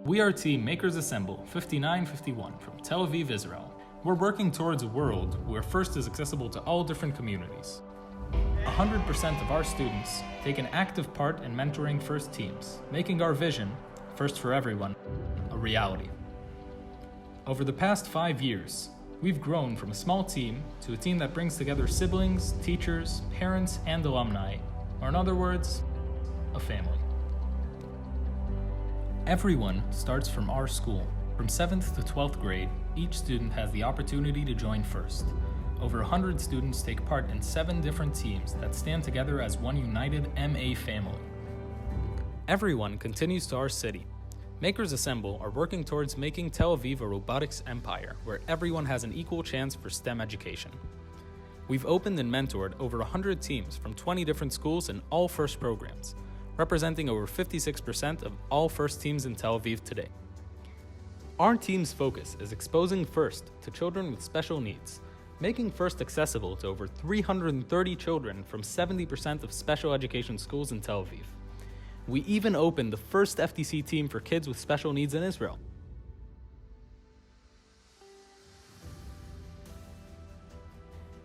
We are Team Makers Assemble 5951 from Tel Aviv, Israel. We're working towards a world where FIRST is accessible to all different communities. 100% of our students take an active part in mentoring FIRST teams, making our vision, FIRST for everyone, a reality. Over the past 5 years, we've grown from a small team to a team that brings together siblings, teachers, parents, and alumni, or in other words, a family. Everyone starts from our school. From 7th to 12th grade, each student has the opportunity to join FIRST. Over 100 students take part in 7 different teams that stand together as one united MA family. Everyone continues to our city. Makers Assemble are working towards making Tel Aviv a robotics empire where everyone has an equal chance for STEM education. We've opened and mentored over 100 teams from 20 different schools in all FIRST programs, representing over 56% of all FIRST teams in Tel Aviv today. Our team's focus is exposing FIRST to children with special needs, making FIRST accessible to over 330 children from 70% of special education schools in Tel Aviv. We even opened the first FTC team for kids with special needs in Israel.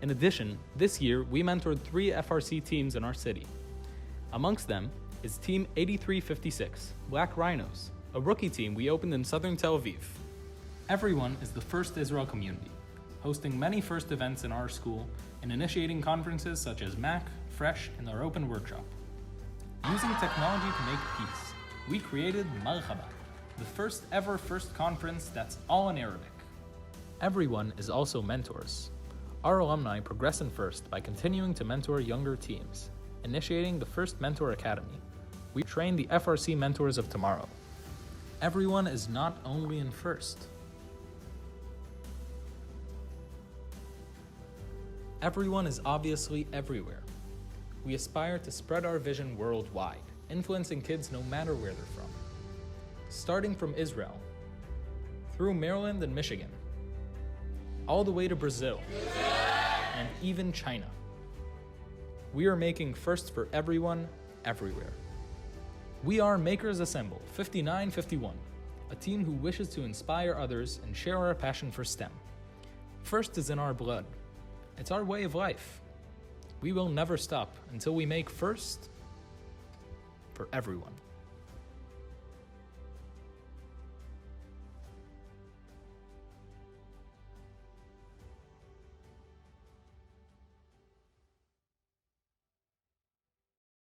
In addition, this year we mentored 3 FRC teams in our city. Amongst them is Team 8356, Black Rhinos, a rookie team we opened in southern Tel Aviv. Everyone is the FIRST Israel community, hosting many FIRST events in our school and initiating conferences such as MAC, Fresh, and our open workshop. Using technology to make peace, we created Marhaba, the first ever FIRST conference that's all in Arabic. Everyone is also mentors. Our alumni progress in FIRST by continuing to mentor younger teams, initiating the FIRST Mentor Academy. We train the FRC mentors of tomorrow. Everyone is not only in FIRST. Everyone is obviously everywhere. We aspire to spread our vision worldwide, influencing kids no matter where they're from. Starting from Israel, through Maryland and Michigan, all the way to Brazil, and even China. We are making FIRST for everyone, everywhere. We are Makers Assemble 5951, a team who wishes to inspire others and share our passion for STEM. FIRST is in our blood. It's our way of life. We will never stop until we make FIRST for everyone.